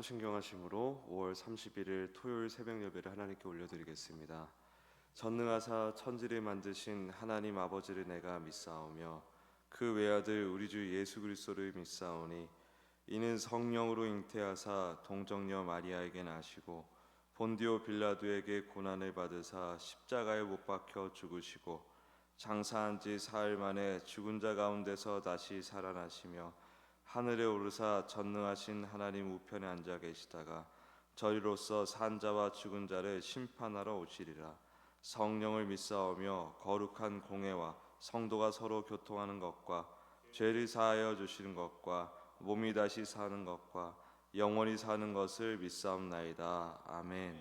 신경하심으로 5월 31일 토요일 새벽 예배를 하나님께 올려드리겠습니다. 전능하사 천지를 만드신 하나님 아버지를 내가 믿사오며 그 외아들 우리 주 예수 그리스도를 믿사오니 이는 성령으로 잉태하사 동정녀 마리아에게 나시고 본디오 빌라도에게 고난을 받으사 십자가에 못 박혀 죽으시고 장사한 지 사흘 만에 죽은 자 가운데서 다시 살아나시며 하늘에 오르사 전능하신 하나님 우편에 앉아 계시다가 저리로서 산 자와 죽은 자를 심판하러 오시리라. 성령을 믿사오며 거룩한 공회와 성도가 서로 교통하는 것과 죄를 사하여 주시는 것과 몸이 다시 사는 것과 영원히 사는 것을 믿사옵나이다. 아멘.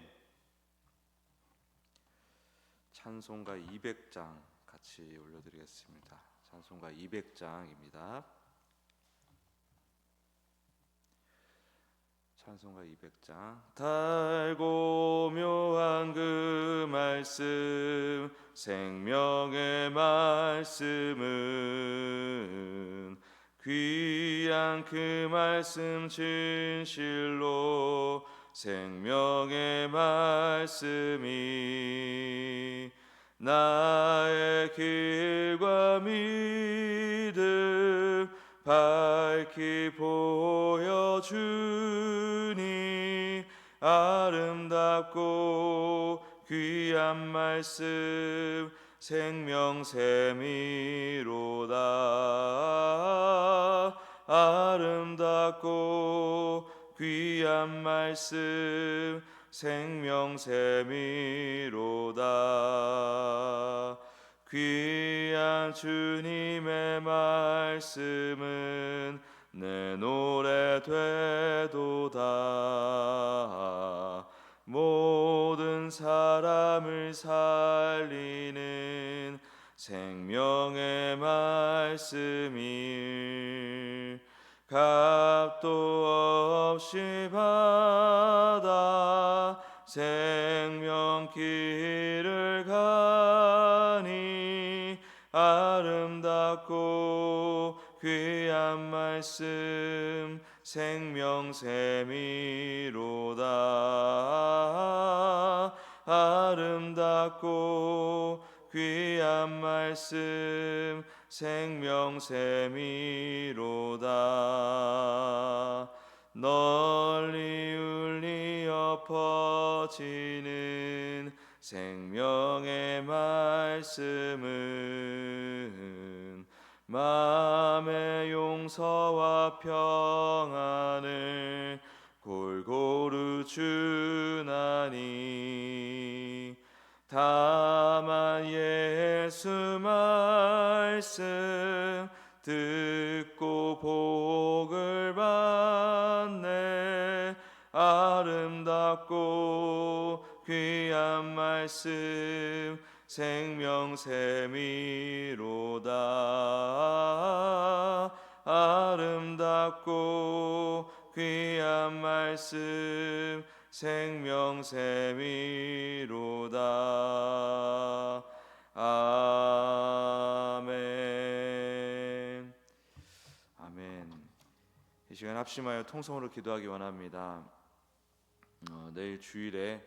찬송가 200장 같이 올려드리겠습니다. 찬송가 200장입니다. 찬송가 200장. 달고 묘한 그 말씀 생명의 말씀은 귀한 그 말씀 진실로 생명의 말씀이 나의 길과 믿음 밝히 보여주니 아름답고 귀한 말씀 생명샘이로다. 아름답고 귀한 말씀 생명샘이로다. 귀한 주님의 말씀은 내 노래 되도다. 모든 사람을 살리는 생명의 말씀이 값도 없이 받아 생명길을 가니 아름답고 귀한 말씀 생명샘이로다. 아름답고 귀한 말씀 생명샘이로다. 널리 울리어 퍼지는 생명의 말씀은 마음의 용서와 평안을 골고루 주나니 다만 예수 말씀 듣고 복을 받네. 아름답고 귀한 말씀 생명샘이로다. 아름답고 귀한 말씀 생명샘이로다. 아멘. 아멘. 이 시간 합심하여 통성으로 기도하기 원합니다. 내일 주일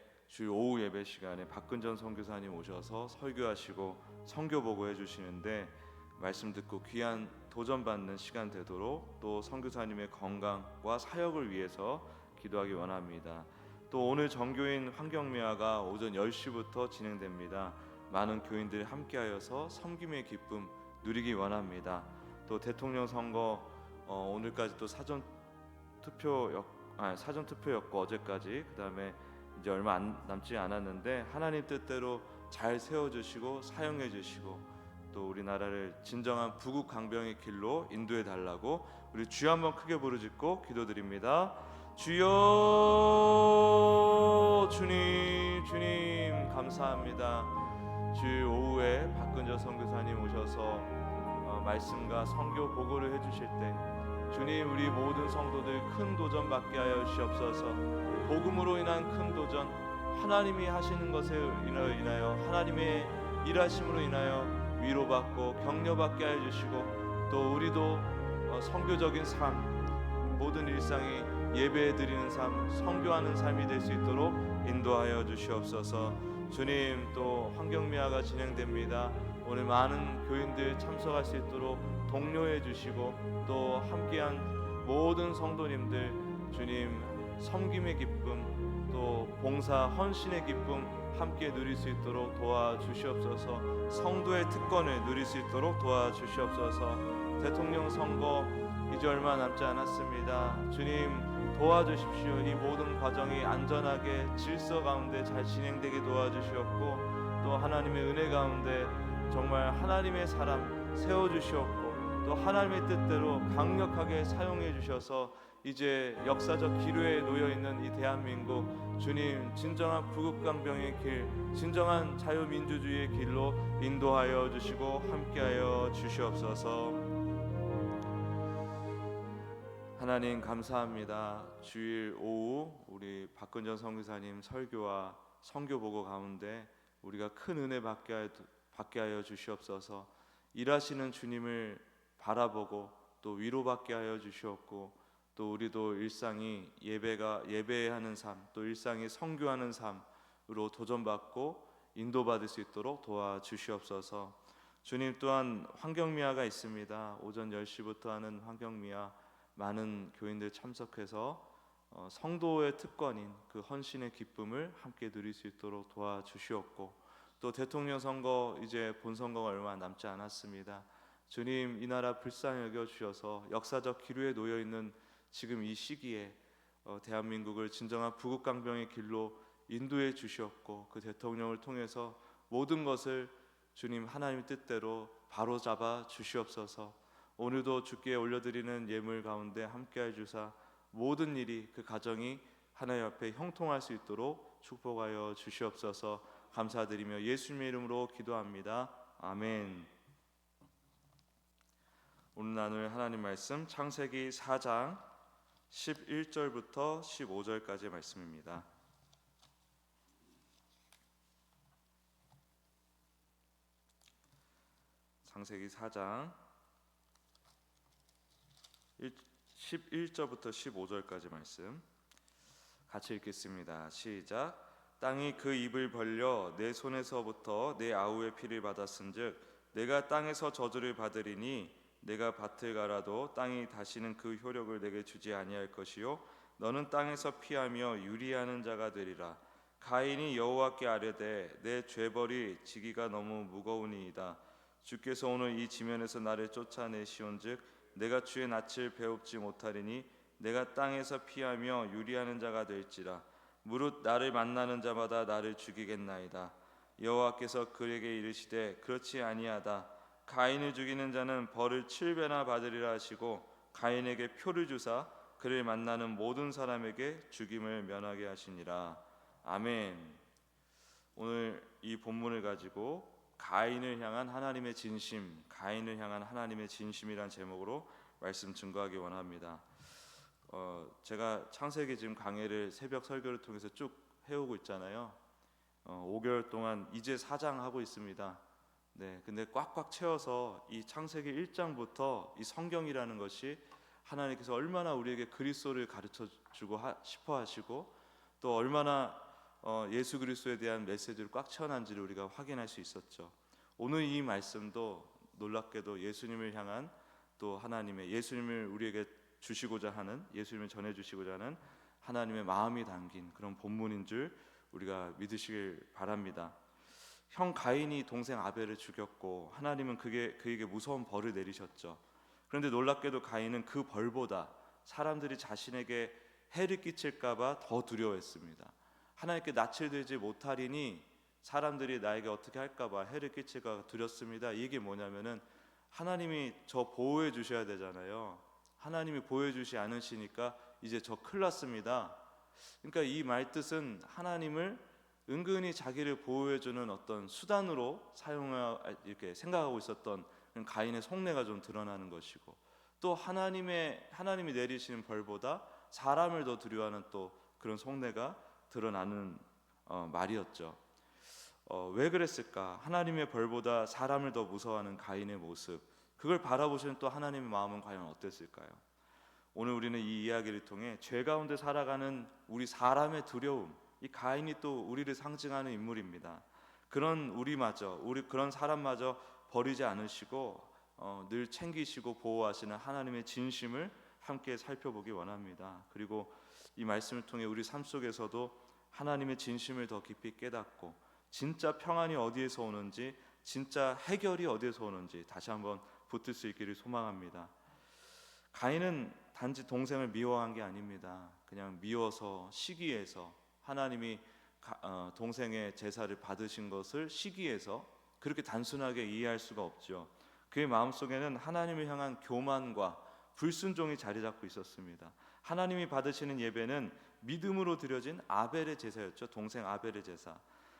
오후 예배 시간에 박근전 선교사님 오셔서 설교하시고 선교 보고해 주시는데 말씀 듣고 귀한 도전받는 시간 되도록 또 선교사님의 건강과 사역을 위해서 기도하기 원합니다. 또 오늘 정교인 환경미화가 오전 10시부터 진행됩니다. 많은 교인들이 함께하여서 섬김의 기쁨 누리기 원합니다. 또 대통령 선거 오늘까지 또 사전 투표였고 어제까지 그다음에 이제 얼마 남지 않았는데 하나님 뜻대로 잘 세워주시고 사용해 주시고 또 우리나라를 진정한 부국 강병의 길로 인도해 달라고 우리 주여 한번 크게 부르짖고 기도드립니다. 주여. 주님 감사합니다. 주일 오후에 박근저 선교사님 오셔서 말씀과 선교 보고를 해주실 때 주님 우리 모든 성도들 큰 도전 받게 하여 주시옵소서. 복음으로 인한 큰 도전, 하나님이 하시는 것에 인하여 하나님의 일하심으로 인하여 위로받고 격려받게 하여 주시고 또 우리도 선교적인 삶 모든 일상이 예배드리는 삶, 선교하는 삶이 될 수 있도록 인도하여 주시옵소서. 주님, 또 환경미화가 진행됩니다. 오늘 많은 교인들 참석할 수 있도록 독려해 주시고, 또 함께한 모든 성도님들 주님 섬김의 기쁨, 또 봉사 헌신의 기쁨 함께 누릴 수 있도록 도와주시옵소서. 성도의 특권을 누릴 수 있도록 도와주시옵소서. 대통령 선거 이제 얼마 남지 않았습니다. 주님 도와주십시오. 이 모든 과정이 안전하게 질서 가운데 잘 진행되게 도와주시옵고, 또 하나님의 은혜 가운데 정말 하나님의 사람 세워주시옵고, 또 하나님의 뜻대로 강력하게 사용해 주셔서 이제 역사적 기로에 놓여있는 이 대한민국, 주님 진정한 부국강병의 길, 진정한 자유민주주의의 길로 인도하여 주시고 함께하여 주시옵소서. 하나님 감사합니다. 주일 오후 우리 박근전 선교사님 설교와 선교 보고 가운데 우리가 큰 은혜 받게 하여 주시옵소서. 일하시는 주님을 바라보고 또 위로받게 하여 주시옵고, 또 우리도 일상이 예배하는 삶, 또 일상이 선교하는 삶으로 도전받고 인도받을 수 있도록 도와주시옵소서. 주님, 또한 환경미화가 있습니다. 오전 10시부터 하는 환경미화, 많은 교인들 참석해서 성도의 특권인 그 헌신의 기쁨을 함께 누릴 수 있도록 도와주시옵고, 또 대통령 선거 이제 본선거가 얼마 남지 않았습니다. 주님, 이 나라 불쌍히 여겨주셔서 역사적 기로에 놓여있는 지금 이 시기에 대한민국을 진정한 부국강병의 길로 인도해 주시옵고, 그 대통령을 통해서 모든 것을 주님 하나님 뜻대로 바로잡아 주시옵소서. 오늘도 주께 올려드리는 예물 가운데 함께해 주사 모든 일이, 그 가정이 하나님 앞에 형통할 수 있도록 축복하여 주시옵소서. 감사드리며 예수님의 이름으로 기도합니다. 아멘. 오늘 나눌 하나님 말씀 창세기 4장 11절부터 15절까지의 말씀입니다. 창세기 4장 11절부터 15절까지 말씀 같이 읽겠습니다. 시작. 땅이 그 입을 벌려 내 손에서부터 내 아우의 피를 받았은즉 내가 땅에서 저주를 받으리니 내가 밭을 갈아도 땅이 다시는 그 효력을 내게 주지 아니할 것이요 너는 땅에서 피하며 유리하는 자가 되리라. 가인이 여호와께 아뢰되 내 죄벌이 지기가 너무 무거우니이다. 주께서 오늘 이 지면에서 나를 쫓아내시온즉 내가 주의 낯을 배웁지 못하리니 내가 땅에서 피하며 유리하는 자가 될지라. 무릇 나를 만나는 자마다 나를 죽이겠나이다. 여호와께서 그에게 이르시되 그렇지 아니하다. 가인을 죽이는 자는 벌을 7배나 받으리라 하시고 가인에게 표를 주사 그를 만나는 모든 사람에게 죽임을 면하게 하시니라. 아멘. 오늘 이 본문을 가지고 가인을 향한 하나님의 진심, 가인을 향한 하나님의 진심이란 제목으로 말씀 증거하기 원합니다. 제가 창세기 지금 강해를 새벽 설교를 통해서 쭉 해오고 있잖아요. 5개월 동안 이제 4장 하고 있습니다. 네, 근데 꽉꽉 채워서 이 창세기 1장부터 이 성경이라는 것이 하나님께서 얼마나 우리에게 그리스도를 가르쳐 주고 싶어 하시고, 또 얼마나 예수 그리스도에 대한 메시지를 꽉 채워난지를 우리가 확인할 수 있었죠. 오늘 이 말씀도 놀랍게도 예수님을 향한, 또 하나님의 예수님을 우리에게 주시고자 하는, 예수님을 전해 주시고자 하는 하나님의 마음이 담긴 그런 본문인 줄 우리가 믿으시길 바랍니다. 형 가인이 동생 아벨을 죽였고 하나님은 그에게 무서운 벌을 내리셨죠. 그런데 놀랍게도 가인은 그 벌보다 사람들이 자신에게 해를 끼칠까봐 더 두려워했습니다. 하나님께 낯을 들지 못하리니 사람들이 나에게 어떻게 할까봐 해를 끼칠까 두렵습니다. 이게 뭐냐면은 하나님이 저 보호해 주셔야 되잖아요. 하나님이 보호해 주시 않으시니까 이제 저 큰일 났습니다. 그러니까 이 말 뜻은 하나님을 은근히 자기를 보호해 주는 어떤 수단으로 이렇게 생각하고 있었던 가인의 속내가 좀 드러나는 것이고, 또 하나님이 내리시는 벌보다 사람을 더 두려워하는 또 그런 속내가 드러나는 말이었죠. 왜 그랬을까? 하나님의 벌보다 사람을 더 무서워하는 가인의 모습, 그걸 바라보시는 또 하나님의 마음은 과연 어땠을까요? 오늘 우리는 이 이야기를 통해 죄 가운데 살아가는 우리 사람의 두려움, 이 가인이 또 우리를 상징하는 인물입니다. 그런 우리마저, 그런 사람마저 버리지 않으시고 늘 챙기시고 보호하시는 하나님의 진심을 함께 살펴보기 원합니다. 그리고 이 말씀을 통해 우리 삶 속에서도 하나님의 진심을 더 깊이 깨닫고 진짜 평안이 어디에서 오는지, 진짜 해결이 어디에서 오는지 다시 한번 붙을 수 있기를 소망합니다. 가인은 단지 동생을 미워한 게 아닙니다. 그냥 미워서 시기해서 하나님이 동생의 제사를 받으신 것을 시기해서 그렇게 단순하게 이해할 수가 없죠. 그의 마음속에는 하나님을 향한 교만과 불순종이 자리 잡고 있었습니다. 하나님이 받으시는 예배는 믿음으로 드려진 아벨의 제사였죠. 동생 아벨의 제사.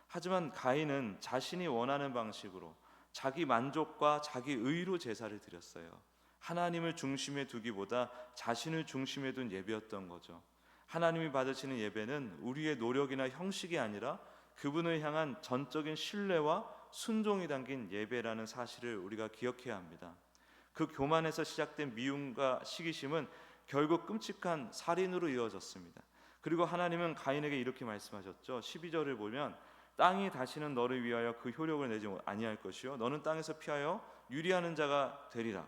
하지만 가인은 자신이 원하는 방식으로 자기 만족과 자기 의로 제사를 드렸어요. 하나님을 중심에 두기보다 자신을 중심에 둔 예배였던 거죠. 하나님이 받으시는 예배는 우리의 노력이나 형식이 아니라 그분을 향한 전적인 신뢰와 순종이 담긴 예배라는 사실을 우리가 기억해야 합니다. 그 교만에서 시작된 미움과 시기심은 결국 끔찍한 살인으로 이어졌습니다. 그리고 하나님은 가인에게 이렇게 말씀하셨죠. 12절을 보면 땅이 다시는 너를 위하여 그 효력을 내지 아니할 것이요 너는 땅에서 피하여 유리하는 자가 되리라.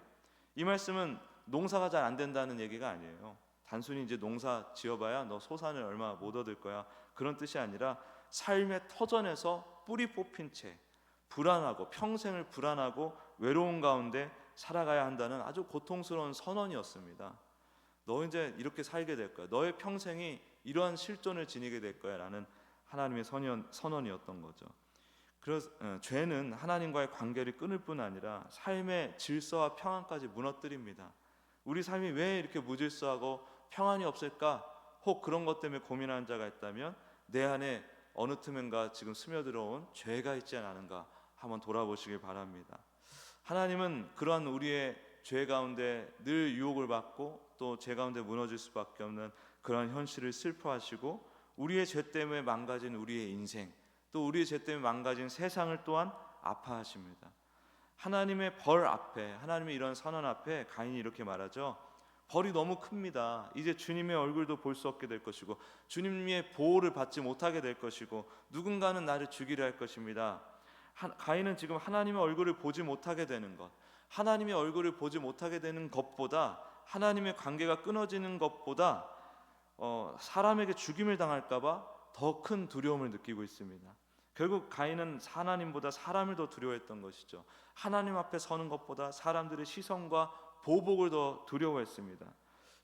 이 말씀은 농사가 잘 안 된다는 얘기가 아니에요. 단순히 이제 농사 지어봐야 너 소산을 얼마 못 얻을 거야 그런 뜻이 아니라 삶의 터전에서 뿌리 뽑힌 채 불안하고 평생을 불안하고 외로운 가운데 살아가야 한다는 아주 고통스러운 선언이었습니다. 너 이제 이렇게 살게 될 거야. 너의 평생이 이러한 실존을 지니게 될 거야 라는 하나님의 선언이었던 거죠. 그래서 죄는 하나님과의 관계를 끊을 뿐 아니라 삶의 질서와 평안까지 무너뜨립니다. 우리 삶이 왜 이렇게 무질서하고 평안이 없을까? 혹 그런 것 때문에 고민하는 자가 있다면 내 안에 어느 틈엔가 지금 스며들어온 죄가 있지 않은가 한번 돌아보시길 바랍니다. 하나님은 그러한 우리의 죄 가운데 늘 유혹을 받고 또 죄 가운데 무너질 수밖에 없는 그런 현실을 슬퍼하시고 우리의 죄 때문에 망가진 우리의 인생, 또 우리의 죄 때문에 망가진 세상을 또한 아파하십니다. 하나님의 벌 앞에, 하나님의 이런 선언 앞에 가인이 이렇게 말하죠. 벌이 너무 큽니다. 이제 주님의 얼굴도 볼 수 없게 될 것이고 주님의 보호를 받지 못하게 될 것이고 누군가는 나를 죽이려 할 것입니다. 가인은 지금 하나님의 얼굴을 보지 못하게 되는 것, 하나님의 얼굴을 보지 못하게 되는 것보다, 하나님의 관계가 끊어지는 것보다 사람에게 죽임을 당할까 봐 더 큰 두려움을 느끼고 있습니다. 결국 가인은 하나님보다 사람을 더 두려워했던 것이죠. 하나님 앞에 서는 것보다 사람들의 시선과 보복을 더 두려워했습니다.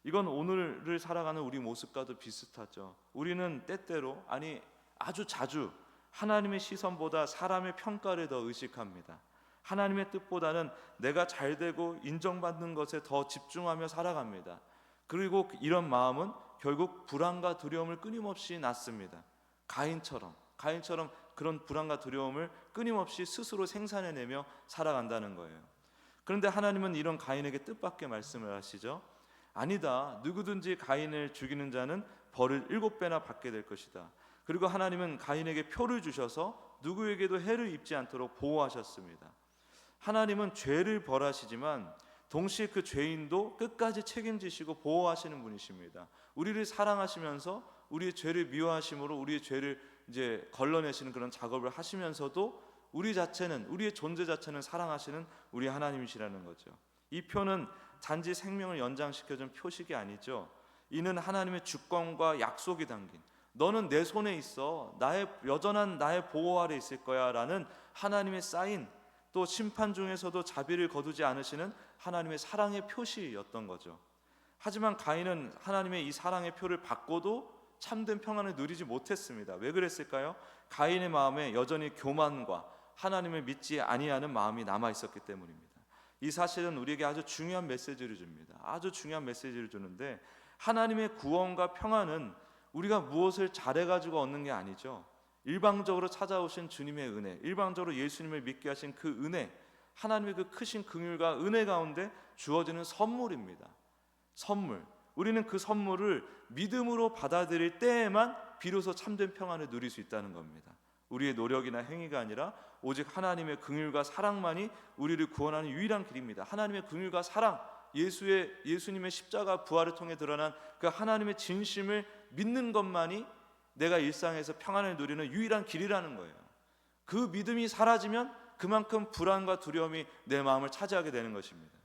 이건 오늘을 살아가는 우리 모습과도 비슷하죠. 우리는 때때로, 아니 아주 자주 하나님의 시선보다 사람의 평가를 더 의식합니다. 하나님의 뜻보다는 내가 잘되고 인정받는 것에 더 집중하며 살아갑니다. 그리고 이런 마음은 결국 불안과 두려움을 끊임없이 낳습니다. 가인처럼 그런 불안과 두려움을 끊임없이 스스로 생산해내며 살아간다는 거예요. 그런데 하나님은 이런 가인에게 뜻밖의 말씀을 하시죠. 아니다. 누구든지 가인을 죽이는 자는 벌을 7배나 받게 될 것이다. 그리고 하나님은 가인에게 표를 주셔서 누구에게도 해를 입지 않도록 보호하셨습니다. 하나님은 죄를 벌하시지만 동시에 그 죄인도 끝까지 책임지시고 보호하시는 분이십니다. 우리를 사랑하시면서 우리의 죄를 미워하심으로 우리의 죄를 이제 걸러내시는 그런 작업을 하시면서도 우리의 존재 자체는 사랑하시는 우리 하나님이시라는 거죠. 이 표는 단지 생명을 연장시켜준 표식이 아니죠. 이는 하나님의 주권과 약속이 담긴, 너는 내 손에 있어, 여전한 나의 보호 아래 있을 거야 라는 하나님의 사인, 또 심판 중에서도 자비를 거두지 않으시는 하나님의 사랑의 표시였던 거죠. 하지만 가인은 하나님의 이 사랑의 표를 받고도 참된 평안을 누리지 못했습니다. 왜 그랬을까요? 가인의 마음에 여전히 교만과 하나님을 믿지 아니하는 마음이 남아 있었기 때문입니다. 이 사실은 우리에게 아주 중요한 메시지를 줍니다. 아주 중요한 메시지를 주는데, 하나님의 구원과 평안은 우리가 무엇을 잘해가지고 얻는 게 아니죠. 일방적으로 찾아오신 주님의 은혜, 일방적으로 예수님을 믿게 하신 그 은혜, 하나님의 그 크신 긍휼과 은혜 가운데 주어지는 선물입니다. 선물. 우리는 그 선물을 믿음으로 받아들일 때에만 비로소 참된 평안을 누릴 수 있다는 겁니다. 우리의 노력이나 행위가 아니라 오직 하나님의 긍휼과 사랑만이 우리를 구원하는 유일한 길입니다. 하나님의 긍휼과 사랑, 예수님의 십자가 부활을 통해 드러난 그 하나님의 진심을 믿는 것만이 내가 일상에서 평안을 누리는 유일한 길이라는 거예요. 그 믿음이 사라지면 그만큼 불안과 두려움이 내 마음을 차지하게 되는 것입니다.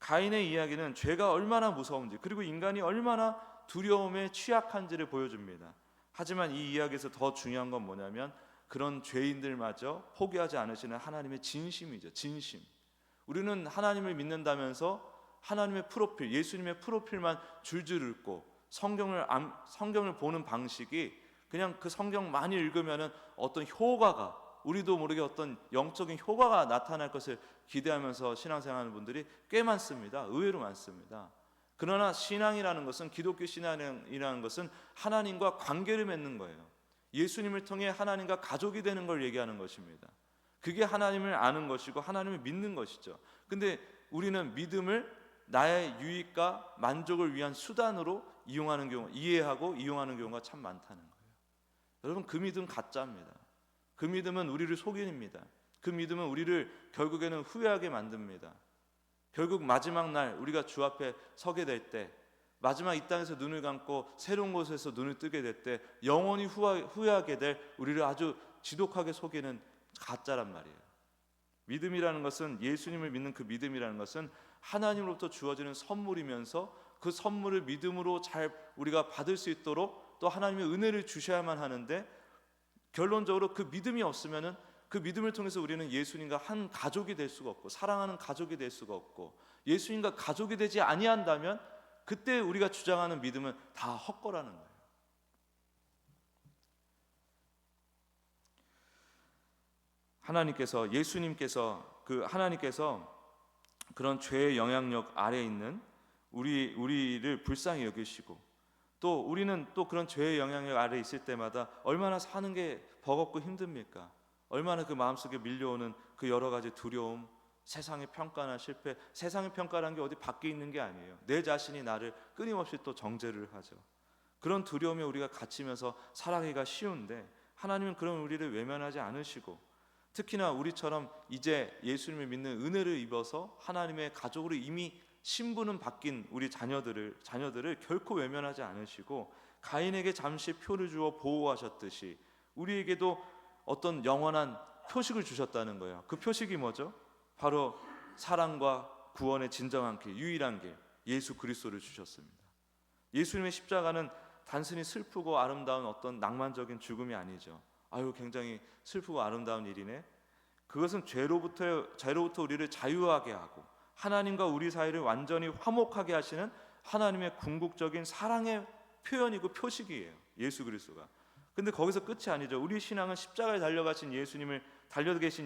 가인의 이야기는 죄가 얼마나 무서운지, 그리고 인간이 얼마나 두려움에 취약한지를 보여줍니다. 하지만 이 이야기에서 더 중요한 건 뭐냐면 그런 죄인들마저 포기하지 않으시는 하나님의 진심이죠. 진심. 우리는 하나님을 믿는다면서 하나님의 프로필, 예수님의 프로필만 줄줄 읽고 성경을 보는 방식이 그냥 그 성경 많이 읽으면은 어떤 효과가, 우리도 모르게 어떤 영적인 효과가 나타날 것을 기대하면서 신앙생활하는 분들이 꽤 많습니다. 의외로 많습니다. 그러나 신앙이라는 것은, 기독교 신앙이라는 것은 하나님과 관계를 맺는 거예요. 예수님을 통해 하나님과 가족이 되는 걸 얘기하는 것입니다. 그게 하나님을 아는 것이고 하나님을 믿는 것이죠. 근데 우리는 믿음을 나의 유익과 만족을 위한 수단으로 이해하고 이용하는 경우가 참 많다는 거예요. 여러분, 그 믿음 가짜입니다. 그 믿음은 우리를 속입니다. 그 믿음은 우리를 결국에는 후회하게 만듭니다. 결국 마지막 날 우리가 주 앞에 서게 될 때, 마지막 이 땅에서 눈을 감고 새로운 곳에서 눈을 뜨게 될 때 영원히 후회하게 될 우리를 아주 지독하게 속이는 가짜란 말이에요. 믿음이라는 것은, 예수님을 믿는 그 믿음이라는 것은 하나님으로부터 주어지는 선물이면서 그 선물을 믿음으로 잘 우리가 받을 수 있도록 또 하나님의 은혜를 주셔야만 하는데, 결론적으로 그 믿음이 없으면은 그 믿음을 통해서 우리는 예수님과 한 가족이 될 수가 없고 사랑하는 가족이 될 수가 없고, 예수님과 가족이 되지 아니한다면 그때 우리가 주장하는 믿음은 다 헛거라는 거예요. 예수님께서 그런 죄의 영향력 아래에 있는 우리를 불쌍히 여기시고, 또 우리는 또 그런 죄의 영향력 아래에 있을 때마다 얼마나 사는 게 버겁고 힘듭니까? 얼마나 그 마음속에 밀려오는 그 여러 가지 두려움, 세상의 평가나 실패, 세상의 평가라는 게 어디 밖에 있는 게 아니에요. 내 자신이 나를 끊임없이 또 정죄를 하죠. 그런 두려움에 우리가 갇히면서 살아가기가 쉬운데, 하나님은 그런 우리를 외면하지 않으시고, 특히나 우리처럼 이제 예수님을 믿는 은혜를 입어서 하나님의 가족으로 이미 신분은 바뀐 우리 자녀들을 결코 외면하지 않으시고, 가인에게 잠시 표를 주어 보호하셨듯이 우리에게도 어떤 영원한 표식을 주셨다는 거예요. 그 표식이 뭐죠? 바로 사랑과 구원의 진정한 길, 유일한 길, 예수 그리스도를 주셨습니다. 예수님의 십자가는 단순히 슬프고 아름다운 어떤 낭만적인 죽음이 아니죠. 아유, 굉장히 슬프고 아름다운 일이네. 그것은 죄로부터 우리를 자유하게 하고 하나님과 우리 사이를 완전히 화목하게 하시는 하나님의 궁극적인 사랑의 표현이고 표식이에요, 예수 그리스도가. 근데 거기서 끝이 아니죠. 우리 신앙은 십자가에 달려 계신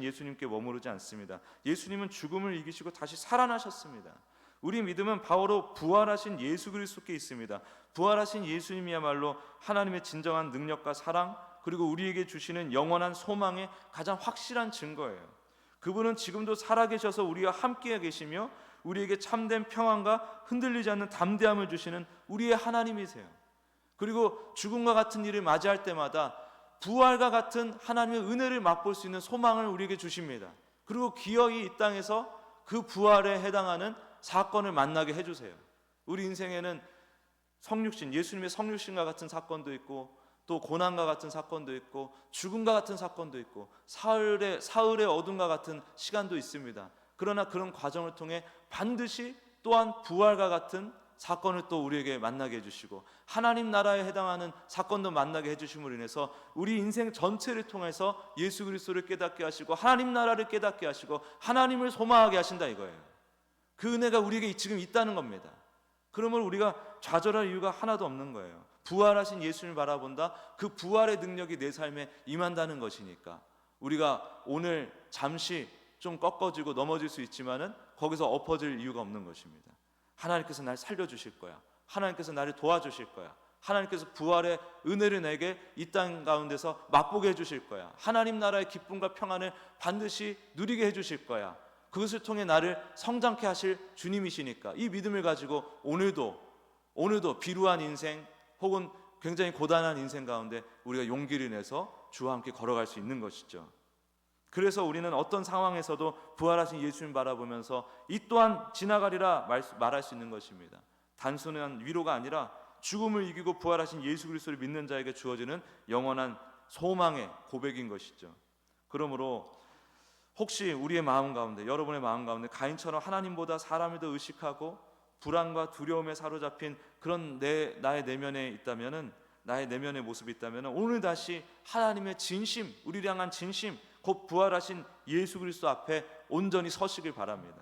예수님께 머무르지 않습니다. 예수님은 죽음을 이기시고 다시 살아나셨습니다. 우리 믿음은 바로 부활하신 예수 그리스도께 있습니다. 부활하신 예수님이야말로 하나님의 진정한 능력과 사랑, 그리고 우리에게 주시는 영원한 소망의 가장 확실한 증거예요. 그분은 지금도 살아계셔서 우리와 함께 계시며 우리에게 참된 평안과 흔들리지 않는 담대함을 주시는 우리의 하나님이세요. 그리고 죽음과 같은 일을 맞이할 때마다 부활과 같은 하나님의 은혜를 맛볼 수 있는 소망을 우리에게 주십니다. 그리고 기어이 이 땅에서 그 부활에 해당하는 사건을 만나게 해주세요. 우리 인생에는 예수님의 성육신과 같은 사건도 있고, 또 고난과 같은 사건도 있고, 죽음과 같은 사건도 있고, 사흘의 어둠과 같은 시간도 있습니다. 그러나 그런 과정을 통해 반드시 또한 부활과 같은 사건을 또 우리에게 만나게 해주시고, 하나님 나라에 해당하는 사건도 만나게 해주심으로 인해서 우리 인생 전체를 통해서 예수 그리스도를 깨닫게 하시고 하나님 나라를 깨닫게 하시고 하나님을 소망하게 하신다 이거예요. 그 은혜가 우리에게 지금 있다는 겁니다. 그러면 우리가 좌절할 이유가 하나도 없는 거예요. 부활하신 예수님을 바라본다, 그 부활의 능력이 내 삶에 임한다는 것이니까 우리가 오늘 잠시 좀 꺾어지고 넘어질 수 있지만은 거기서 엎어질 이유가 없는 것입니다. 하나님께서 날 살려주실 거야. 하나님께서 나를 도와주실 거야. 하나님께서 부활의 은혜를 내게 이 땅 가운데서 맛보게 해주실 거야. 하나님 나라의 기쁨과 평안을 반드시 누리게 해주실 거야. 그것을 통해 나를 성장케 하실 주님이시니까 이 믿음을 가지고 오늘도 비루한 인생 혹은 굉장히 고단한 인생 가운데 우리가 용기를 내서 주와 함께 걸어갈 수 있는 것이죠. 그래서 우리는 어떤 상황에서도 부활하신 예수님 바라보면서 이 또한 지나가리라 말할 수 있는 것입니다. 단순한 위로가 아니라 죽음을 이기고 부활하신 예수 그리스도를 믿는 자에게 주어지는 영원한 소망의 고백인 것이죠. 그러므로 혹시 우리의 마음 가운데, 여러분의 마음 가운데 가인처럼 하나님보다 사람을 더 의식하고 불안과 두려움에 사로잡힌 그런 나의 내면에 있다면은, 나의 내면의 모습이 있다면은 오늘 다시 하나님의 진심, 우리를 향한 진심, 곧 부활하신 예수 그리스도 앞에 온전히 서시길 바랍니다.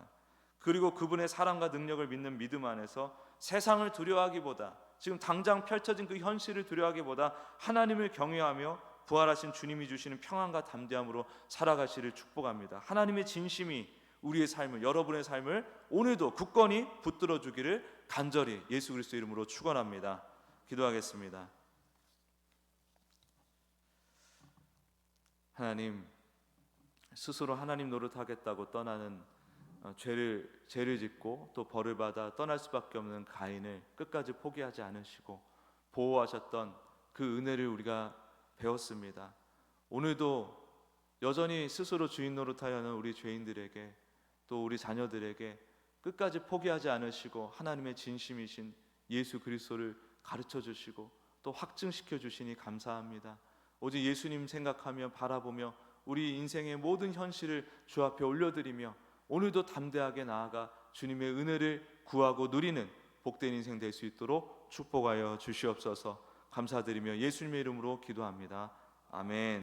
그리고 그분의 사랑과 능력을 믿는 믿음 안에서 세상을 두려워하기보다, 지금 당장 펼쳐진 그 현실을 두려워하기보다 하나님을 경외하며 부활하신 주님이 주시는 평안과 담대함으로 살아가시를 축복합니다. 하나님의 진심이 우리의 삶을, 여러분의 삶을 오늘도 굳건히 붙들어 주기를 간절히 예수 그리스도 이름으로 축원합니다. 기도하겠습니다. 하나님, 스스로 하나님 노릇하겠다고 떠나는 죄를 짓고 또 벌을 받아 떠날 수밖에 없는 가인을 끝까지 포기하지 않으시고 보호하셨던 그 은혜를 우리가 배웠습니다. 오늘도 여전히 스스로 주인 노릇하려 하는 우리 죄인들에게, 또 우리 자녀들에게 끝까지 포기하지 않으시고 하나님의 진심이신 예수 그리스도를 가르쳐 주시고 또 확증시켜 주시니 감사합니다. 오직 예수님 생각하며 바라보며 우리 인생의 모든 현실을 주 앞에 올려드리며 오늘도 담대하게 나아가 주님의 은혜를 구하고 누리는 복된 인생 될 수 있도록 축복하여 주시옵소서. 감사드리며 예수님의 이름으로 기도합니다. 아멘.